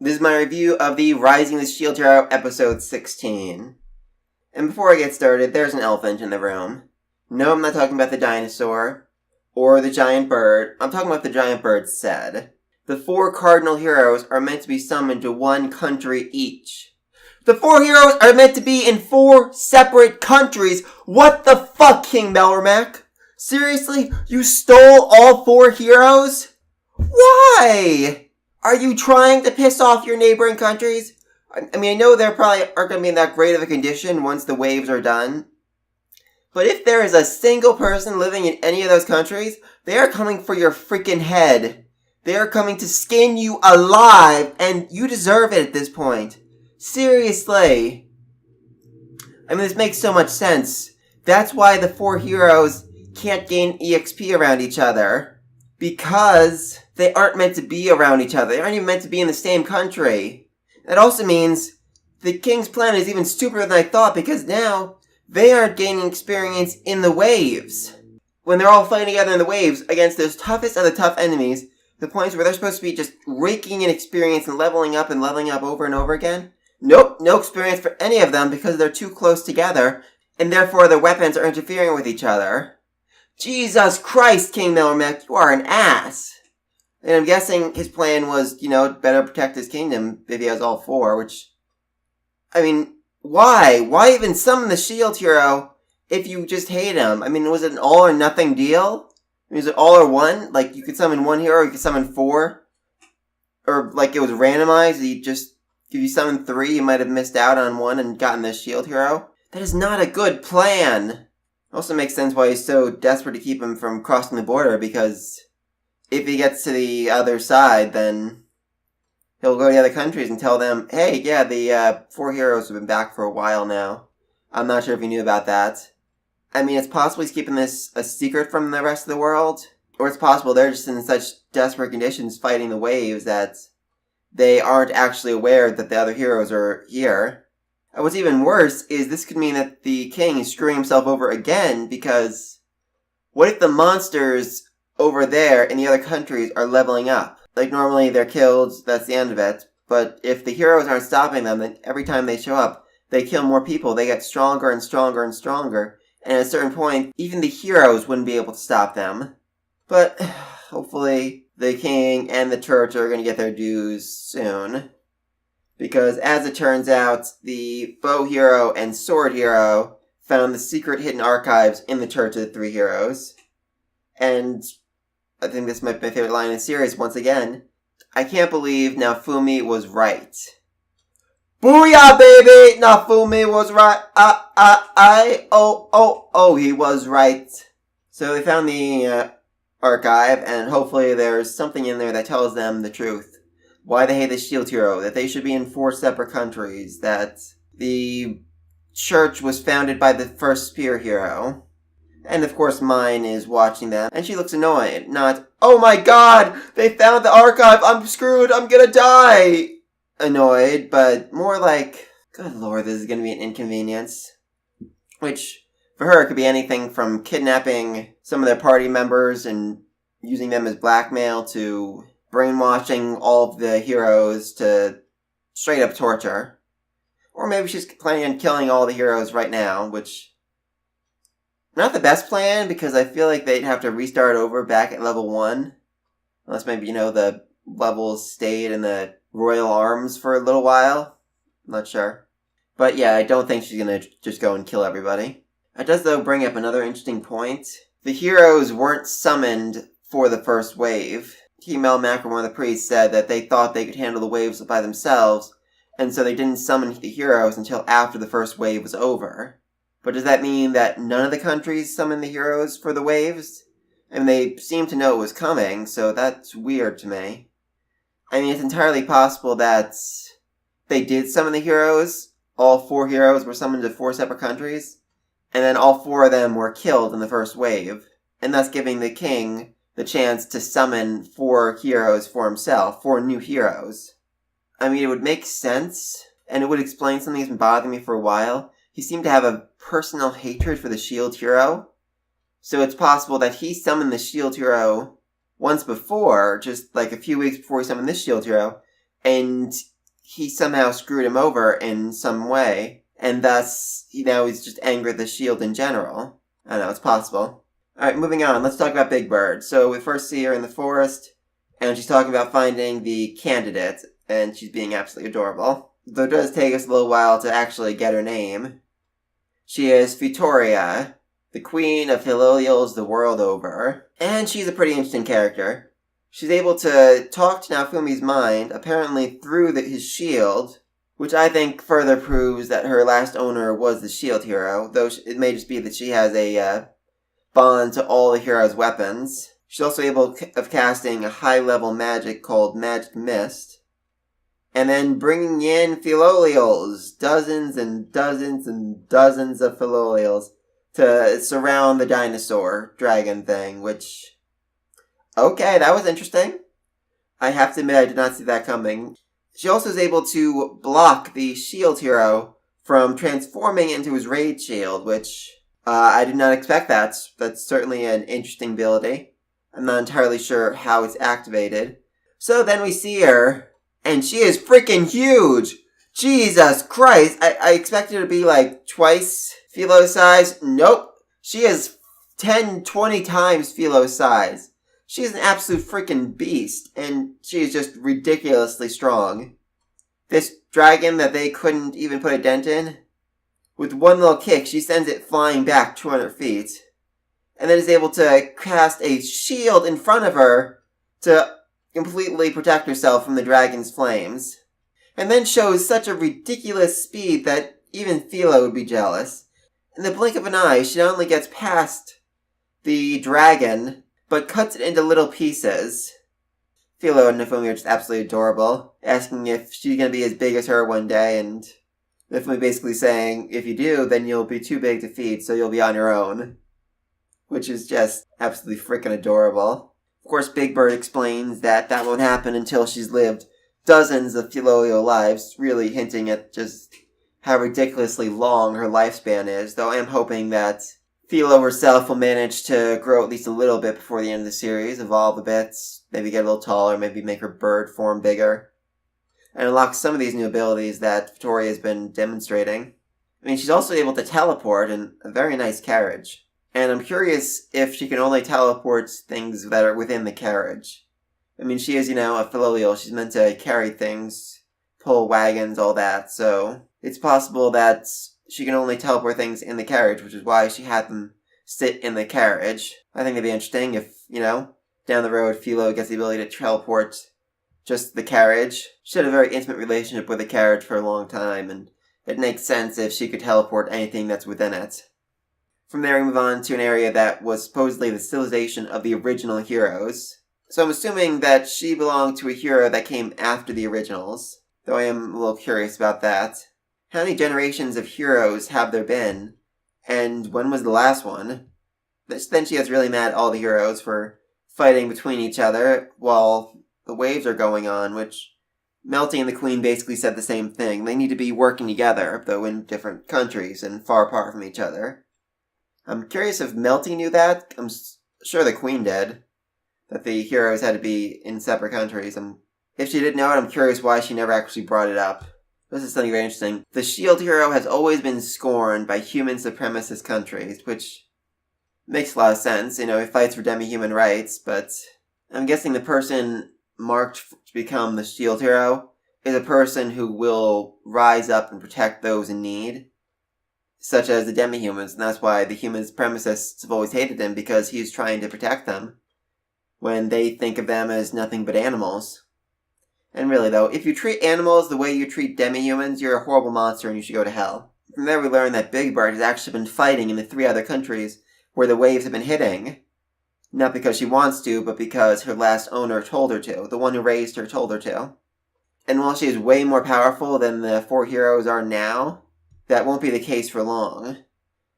This is my review of the Rising of the Shield Hero episode 16. And before I get started, there's an elephant in the room. No, I'm not talking about the dinosaur or the giant bird. I'm talking about the giant bird said. The 4 cardinal heroes are meant to be summoned to one country each. The 4 heroes are meant to be in 4 separate countries. What the fuck, King Belramac? Seriously? You stole all 4 heroes? Why? Are you trying to piss off your neighboring countries? I mean, I know they probably aren't going to be in that great of a condition once the waves are done. But if there is a single person living in any of those countries, they are coming for your freaking head. They are coming to skin you alive, and you deserve it at this point. Seriously. I mean, this makes so much sense. That's why the 4 heroes can't gain EXP around each other. Because they aren't meant to be around each other. They aren't even meant to be in the same country. That also means the king's plan is even stupider than I thought, because now they aren't gaining experience in the waves. When they're all fighting together in the waves against those toughest of the tough enemies, the points where they're supposed to be just raking in experience and leveling up over and over again. Nope, no experience for any of them because they're too close together, and therefore their weapons are interfering with each other. Jesus Christ, King Belramac, you are an ass. And I'm guessing his plan was, better protect his kingdom if he has all 4, which... I mean, why? Why even summon the shield hero if you just hate him? I mean, was it an all or nothing deal? I mean, was it all or one? Like, you could summon 1 hero, you could summon 4? Or, like, it was randomized, if you summon 3, you might have missed out on 1 and gotten the shield hero? That is not a good plan. Also makes sense why he's so desperate to keep him from crossing the border, because if he gets to the other side, then he'll go to the other countries and tell them, hey, yeah, the 4 heroes have been back for a while now. I'm not sure if you knew about that. I mean, it's possible he's keeping this a secret from the rest of the world, or it's possible they're just in such desperate conditions fighting the waves that they aren't actually aware that the other heroes are here. And what's even worse is this could mean that the king is screwing himself over again, because what if the monsters over there in the other countries are leveling up? Like, normally they're killed, that's the end of it. But if the heroes aren't stopping them, then every time they show up, they kill more people. They get stronger and stronger and stronger. And at a certain point, even the heroes wouldn't be able to stop them. But hopefully the king and the church are going to get their dues soon. Because, as it turns out, the bow hero and sword hero found the secret hidden archives in the Church of the 3 Heroes. And I think this might be my favorite line in the series once again. I can't believe Naofumi was right. Booyah, baby! Naofumi was right. He was right. So they found the archive, and hopefully there's something in there that tells them the truth. Why they hate the shield hero, that they should be in 4 separate countries, that the church was founded by the first spear hero. And of course mine is watching them, and she looks annoyed, not, oh my god, they found the archive, I'm screwed, I'm gonna die, annoyed, but more like, good lord, this is gonna be an inconvenience. Which, for her, could be anything from kidnapping some of their party members and using them as blackmail to brainwashing all of the heroes to straight up torture. Or maybe she's planning on killing all the heroes right now, which... not the best plan, because I feel like they'd have to restart over back at level 1. Unless maybe, the levels stayed in the Royal Arms for a little while. I'm not sure. But yeah, I don't think she's gonna just go and kill everybody. It does, though, bring up another interesting point. The heroes weren't summoned for the first wave. King Belramac, one of the priests, said that they thought they could handle the waves by themselves, and so they didn't summon the heroes until after the first wave was over. But does that mean that none of the countries summoned the heroes for the waves? I mean, they seem to know it was coming, so that's weird to me. I mean, it's entirely possible that they did summon the heroes. All 4 heroes were summoned to 4 separate countries, and then all 4 of them were killed in the first wave, and thus giving the king the chance to summon 4 heroes for himself, 4 new heroes. I mean, it would make sense, and it would explain something that's been bothering me for a while. He seemed to have a personal hatred for the shield hero, so it's possible that he summoned the shield hero once before, just like a few weeks before he summoned this shield hero, and he somehow screwed him over in some way, and thus he's just angry at the shield in general. I don't know, it's possible. Alright, moving on, let's talk about Big Bird. So we first see her in the forest, and she's talking about finding the candidate, and she's being absolutely adorable. Though it does take us a little while to actually get her name. She is Futoria, the queen of Hilolials the world over, and she's a pretty interesting character. She's able to talk to Naofumi's mind, apparently through his shield, which I think further proves that her last owner was the shield hero, though it may just be that she has a bond to all the hero's weapons. She's also able of casting a high-level magic called Magic Mist, and then bringing in Filolials, dozens and dozens and dozens of Filolials, to surround the dinosaur dragon thing, which... Okay, that was interesting. I have to admit I did not see that coming. She also is able to block the shield hero from transforming into his raid shield, which I did not expect that. That's certainly an interesting ability. I'm not entirely sure how it's activated. So then we see her, and she is freaking huge! Jesus Christ! I expected her to be like twice Philo's size. Nope. She is 10, 20 times Philo's size. She's an absolute freaking beast, and she is just ridiculously strong. This dragon that they couldn't even put a dent in, with one little kick, she sends it flying back 200 feet, and then is able to cast a shield in front of her to completely protect herself from the dragon's flames, and then shows such a ridiculous speed that even Philo would be jealous. In the blink of an eye, she not only gets past the dragon, but cuts it into little pieces. Philo and Naofumi are just absolutely adorable, asking if she's going to be as big as her one day, and Naofumi basically saying, if you do, then you'll be too big to feed, so you'll be on your own. Which is just absolutely freaking adorable. Of course, Big Bird explains that that won't happen until she's lived dozens of Filolio lives, really hinting at just how ridiculously long her lifespan is, though I am hoping that Philo herself will manage to grow at least a little bit before the end of the series, evolve a bit, maybe get a little taller, maybe make her bird form bigger, and unlock some of these new abilities that Victoria has been demonstrating. I mean, she's also able to teleport in a very nice carriage, and I'm curious if she can only teleport things that are within the carriage. I mean, she is, a Filolial, she's meant to carry things, pull wagons, all that, so it's possible that she can only teleport things in the carriage, which is why she had them sit in the carriage. I think it'd be interesting if, down the road, Philo gets the ability to teleport just the carriage. She had a very intimate relationship with the carriage for a long time, and it makes sense if she could teleport anything that's within it. From there, we move on to an area that was supposedly the civilization of the original heroes. So I'm assuming that she belonged to a hero that came after the originals, though I am a little curious about that. How many generations of heroes have there been? And when was the last one? Then she gets really mad at all the heroes for fighting between each other while the waves are going on, which Melty and the Queen basically said the same thing. They need to be working together, though in different countries and far apart from each other. I'm curious if Melty knew that. I'm sure the Queen did. That the heroes had to be in separate countries. If she didn't know it, I'm curious why she never actually brought it up. This is something very interesting. The shield hero has always been scorned by human supremacist countries, which makes a lot of sense. He fights for demi-human rights, but I'm guessing the person marked to become the shield hero is a person who will rise up and protect those in need, such as the demi-humans, and that's why the human supremacists have always hated him, because he's trying to protect them when they think of them as nothing but animals. And really, though, if you treat animals the way you treat demi-humans, you're a horrible monster and you should go to hell. From there, we learn that Big Bird has actually been fighting in the 3 other countries where the waves have been hitting. Not because she wants to, but because her last owner told her to. The one who raised her told her to. And while she is way more powerful than the 4 heroes are now, that won't be the case for long.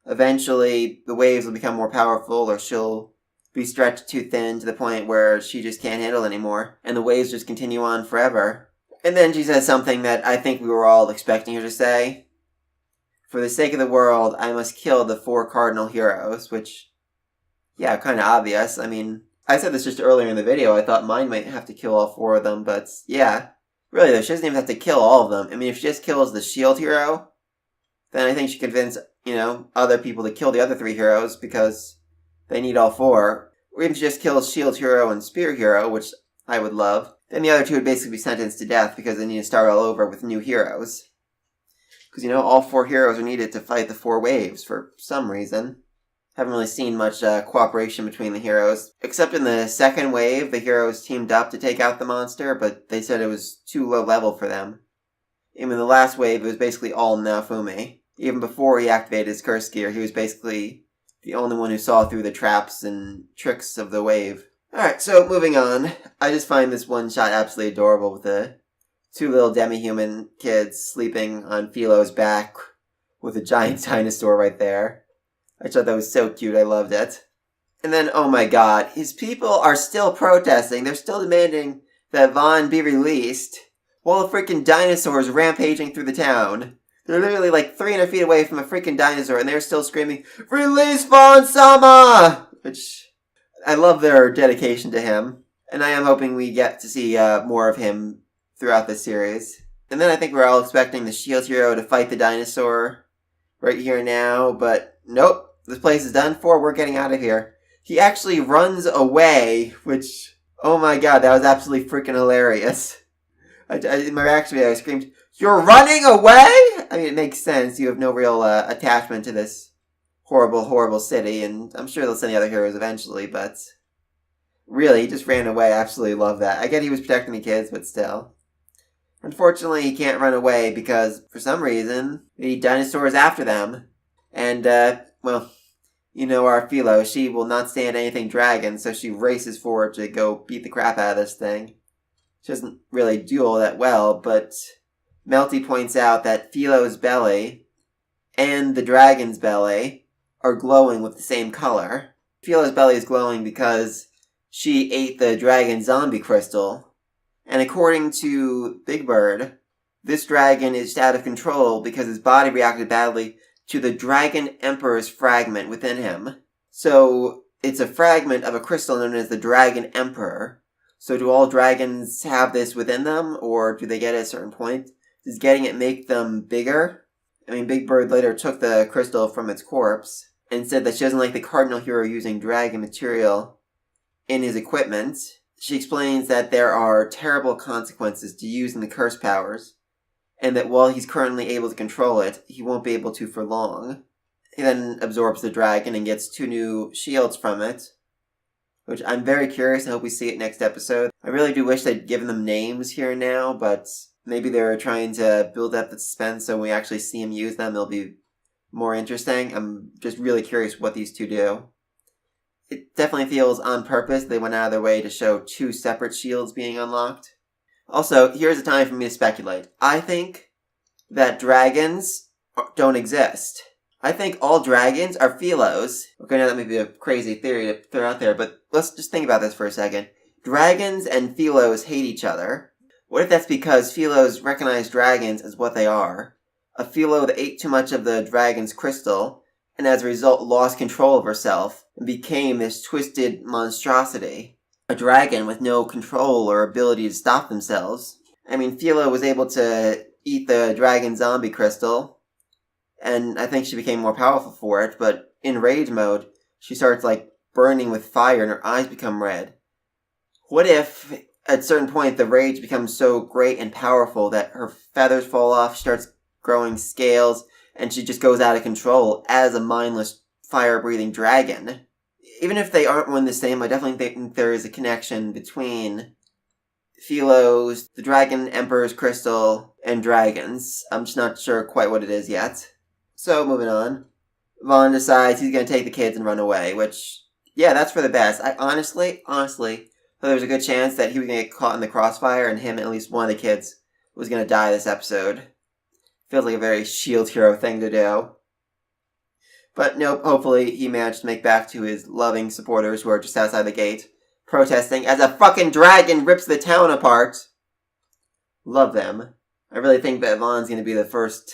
Eventually, the waves will become more powerful, or she'll be stretched too thin to the point where she just can't handle it anymore, and the waves just continue on forever. And then she says something that I think we were all expecting her to say. For the sake of the world, I must kill the 4 cardinal heroes, which, yeah, kind of obvious. I mean, I said this just earlier in the video, I thought mine might have to kill all 4 of them, but yeah. Really though, she doesn't even have to kill all of them. I mean, if she just kills the shield hero, then I think she convince, other people to kill the other 3 heroes because they need all 4. Or even if she just kills shield hero and spear hero, which I would love, then the other 2 would basically be sentenced to death because they need to start all over with new heroes. Because, all 4 heroes are needed to fight the 4 waves for some reason. Haven't really seen much cooperation between the heroes. Except in the second wave, the heroes teamed up to take out the monster, but they said it was too low level for them. Even in the last wave, it was basically all Naofumi. Even before he activated his curse gear, he was basically the only one who saw through the traps and tricks of the wave. Alright, so moving on. I just find this one shot absolutely adorable with the 2 little demi-human kids sleeping on Philo's back with a giant dinosaur right there. I thought that was so cute, I loved it. And then, oh my god, his people are still protesting. They're still demanding that Vaughn be released while the freaking dinosaurs rampaging through the town. They're literally like 300 feet away from a freaking dinosaur and they're still screaming, "Release Vaughn-sama!" Which, I love their dedication to him. And I am hoping we get to see more of him throughout this series. And then I think we're all expecting the shield hero to fight the dinosaur right here now, but nope. This place is done for. We're getting out of here. He actually runs away, which, oh my god, that was absolutely freaking hilarious. In my reaction, I screamed, "You're running away?" I mean, it makes sense. You have no real attachment to this horrible, horrible city, and I'm sure they'll send the other heroes eventually, but really, he just ran away. I absolutely love that. I get he was protecting the kids, but still. Unfortunately, he can't run away because, for some reason, the dinosaur is after them. And, well, our Philo, she will not stand anything dragon, so she races forward to go beat the crap out of this thing. She doesn't really do all that well, but Melty points out that Philo's belly and the dragon's belly are glowing with the same color. Philo's belly is glowing because she ate the dragon zombie crystal, and according to Big Bird, this dragon is out of control because his body reacted badly to the Dragon Emperor's fragment within him. So, it's a fragment of a crystal known as the Dragon Emperor. So do all dragons have this within them, or do they get it at a certain point? Does getting it make them bigger? I mean, Big Bird later took the crystal from its corpse, and said that she doesn't like the Cardinal Hero using dragon material in his equipment. She explains that there are terrible consequences to using the curse powers, and that while he's currently able to control it, he won't be able to for long. He then absorbs the dragon and gets 2 new shields from it, which I'm very curious. I hope we see it next episode. I really do wish they'd given them names here and now, but maybe they're trying to build up the suspense so when we actually see him use them, it'll be more interesting. I'm just really curious what these 2 do. It definitely feels on purpose they went out of their way to show 2 separate shields being unlocked. Also, here's a time for me to speculate. I think that dragons don't exist. I think all dragons are Philos. Okay, now that may be a crazy theory to throw out there, but let's just think about this for a second. Dragons and Philos hate each other. What if that's because Philos recognize dragons as what they are? A Philo that ate too much of the dragon's crystal, and as a result lost control of herself, and became this twisted monstrosity. A dragon with no control or ability to stop themselves. I mean, Philo was able to eat the dragon zombie crystal, and I think she became more powerful for it, but in rage mode, she starts, burning with fire and her eyes become red. What if, at a certain point, the rage becomes so great and powerful that her feathers fall off, she starts growing scales, and she just goes out of control as a mindless, fire-breathing dragon? Even if they aren't one the same, I definitely think there is a connection between Philos, the Dragon Emperor's crystal, and dragons. I'm just not sure quite what it is yet. So, moving on. Vaughn decides he's going to take the kids and run away, which, yeah, that's for the best. I honestly, thought there was a good chance that he was going to get caught in the crossfire and him and at least one of the kids was going to die this episode. Feels like a very shield hero thing to do. But nope, hopefully he managed to make back to his loving supporters who are just outside the gate, protesting as a fucking dragon rips the town apart. Love them. I really think that Vaughn's going to be the first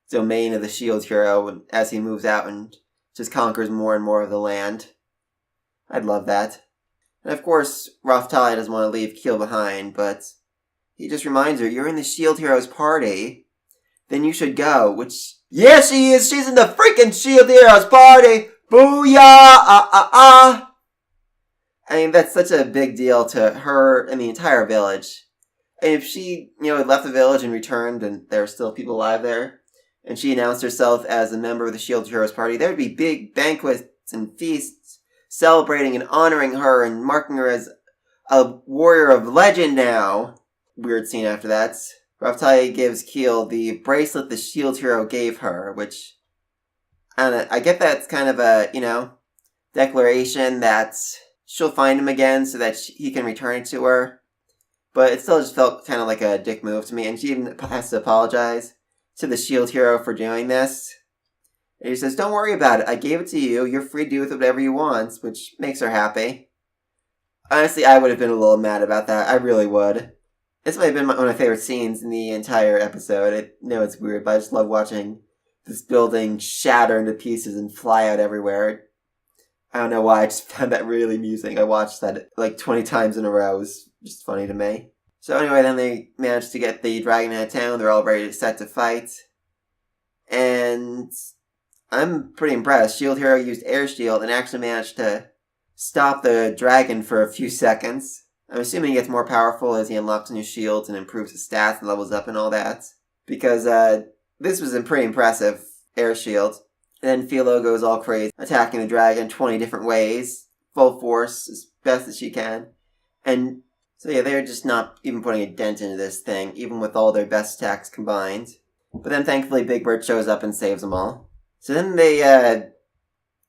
domain of the shield hero as he moves out and just conquers more and more of the land. I'd love that. And of course, Raphtalia doesn't want to leave Keel behind, but he just reminds her, you're in the Shield Heroes party. Then you should go, which... Yeah, she is! She's in the freaking Shield Heroes party! Booyah! I mean, that's such a big deal to her and the entire village. And if she, had left the village and returned and there were still people alive there, and she announced herself as a member of the Shield Heroes party, there would be big banquets and feasts celebrating and honoring her and marking her as a warrior of legend now. Weird scene after that. Raftalia gives Keel the bracelet the Shield Hero gave her, which, I don't know, I get that's kind of a, declaration that she'll find him again so that he can return it to her. But it still just felt kind of like a dick move to me, and she even has to apologize to the Shield Hero for doing this. And he says, don't worry about it, I gave it to you, you're free to do with it whatever you want, which makes her happy. Honestly, I would have been a little mad about that, I really would. This might have been one of my favorite scenes in the entire episode. I know it's weird, but I just love watching this building shatter into pieces and fly out everywhere. I don't know why, I just found that really amusing. I watched that like 20 times in a row. It was just funny to me. So anyway, then they managed to get the dragon out of town. They're all ready to set to fight. And I'm pretty impressed. Shield Hero used Air Shield and actually managed to stop the dragon for a few seconds. I'm assuming he gets more powerful as he unlocks new shields and improves his stats and levels up and all that. Because this was a pretty impressive Air Shield. And then Philo goes all crazy, attacking the dragon 20 different ways. Full force, as best as she can. And so yeah, they're just not even putting a dent into this thing, even with all their best attacks combined. But then thankfully Big Bird shows up and saves them all. So then they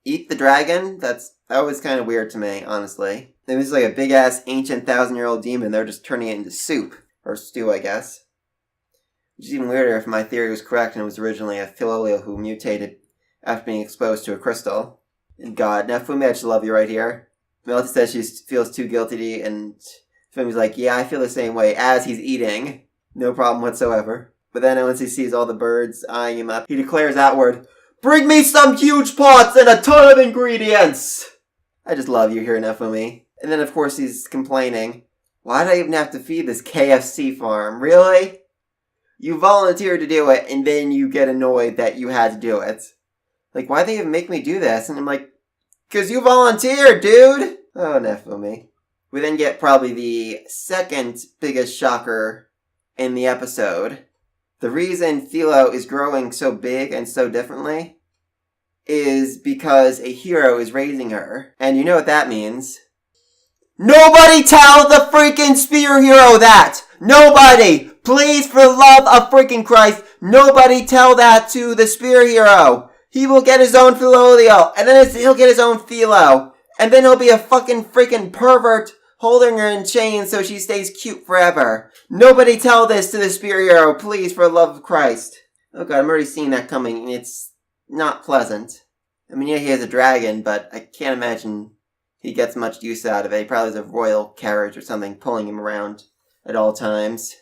eat the dragon. That was kind of weird to me, honestly. It was like a big-ass, ancient, 1,000-year-old demon. They're just turning it into soup. Or stew, I guess. Which is even weirder if my theory was correct and it was originally a Philolio who mutated after being exposed to a crystal. And God, now Fumi, I just love you right here. Melty says she feels too guilty, and Fumi's like, yeah, I feel the same way, as he's eating. No problem whatsoever. But then once he sees all the birds eyeing him up, he declares outward, bring me some huge pots and a ton of ingredients! I just love you here, Nefumi. And then, of course, he's complaining, why did I even have to feed this KFC farm? Really? You volunteered to do it, and then you get annoyed that you had to do it. Like, why'd they even make me do this? And I'm like, 'cause you volunteered, dude! Oh, Nefumi. We then get probably the second biggest shocker in the episode. The reason Philo is growing so big and so differently is because a hero is raising her. And you know what that means. Nobody tell the freaking spear hero that! Nobody! Please, for the love of freaking Christ, nobody tell that to the spear hero! He will get his own Philolio, and then he'll get his own Philo. And then he'll be a fucking freaking pervert holding her in chains so she stays cute forever. Nobody tell this to the spear hero, please, for the love of Christ. Oh god, I'm already seeing that coming, and it's not pleasant. I mean, yeah, he has a dragon, but I can't imagine he gets much use out of it. He probably has a royal carriage or something pulling him around at all times.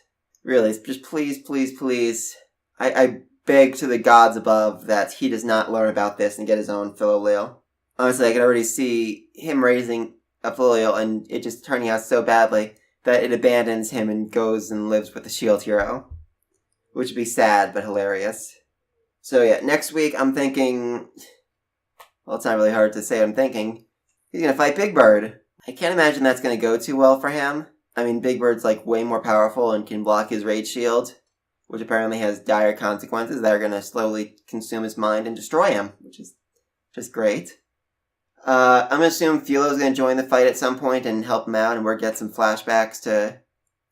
Really, just please, please, please. I beg to the gods above that he does not learn about this and get his own Philolio. Honestly, I can already see him raising a Philolio and it just turning out so badly that it abandons him and goes and lives with the Shield Hero. Which would be sad, but hilarious. So yeah, next week I'm thinking... Well, it's not really hard to say what I'm thinking. He's gonna fight Big Bird. I can't imagine that's gonna go too well for him. I mean, Big Bird's like way more powerful and can block his Rage Shield, which apparently has dire consequences that are gonna slowly consume his mind and destroy him, which is just great. I'm gonna assume Philo's gonna join the fight at some point and help him out, and we'll get some flashbacks to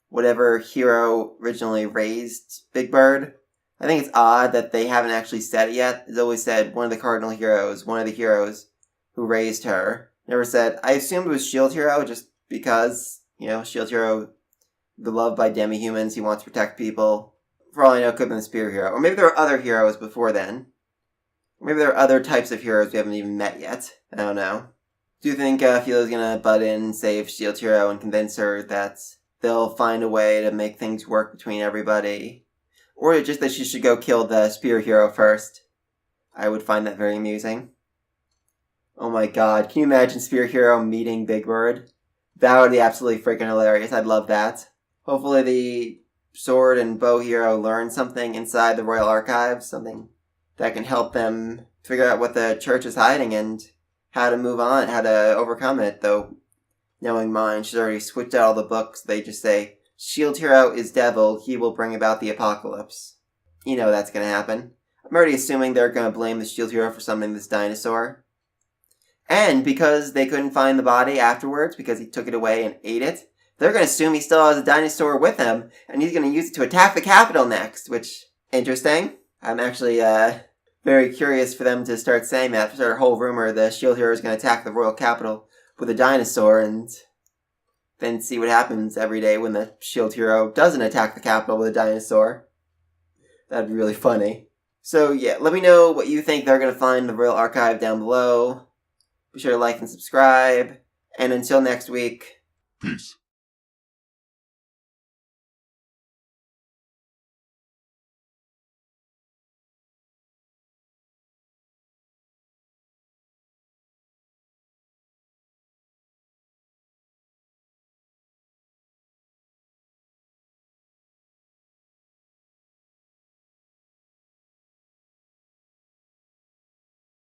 whatever hero originally raised Big Bird. I think it's odd that they haven't actually said it yet. It's always said one of the cardinal heroes, one of the heroes who raised her. Never said, I assumed it was Shield Hero just because, Shield Hero beloved by demi-humans, he wants to protect people. For all I know, it could have been the Spear Hero. Or maybe there were other heroes before then. Or maybe there are other types of heroes we haven't even met yet. I don't know. Do you think Philo's gonna butt in and save Shield Hero and convince her that they'll find a way to make things work between everybody? Or just that she should go kill the Spear Hero first? I would find that very amusing. Oh my god, can you imagine Spear Hero meeting Big Bird? That would be absolutely freaking hilarious. I'd love that. Hopefully the sword and bow hero learn something inside the Royal Archives, something that can help them figure out what the church is hiding and how to move on, how to overcome it, though knowing mine, she's already switched out all the books. They just say, Shield Hero is devil, he will bring about the apocalypse. You know that's gonna happen. I'm already assuming they're gonna blame the Shield Hero for summoning this dinosaur. And because they couldn't find the body afterwards, because he took it away and ate it, they're gonna assume he still has a dinosaur with him, and he's gonna use it to attack the Capitol next, which, interesting. I'm actually, very curious for them to start saying that. Start a whole rumor the Shield Hero is gonna attack the Royal Capitol with a dinosaur, and then see what happens every day when the Shield Hero doesn't attack the Capitol with a dinosaur. That'd be really funny. So yeah, let me know what you think they're going to find in the Royal Archive down below. Be sure to like and subscribe. And until next week, peace.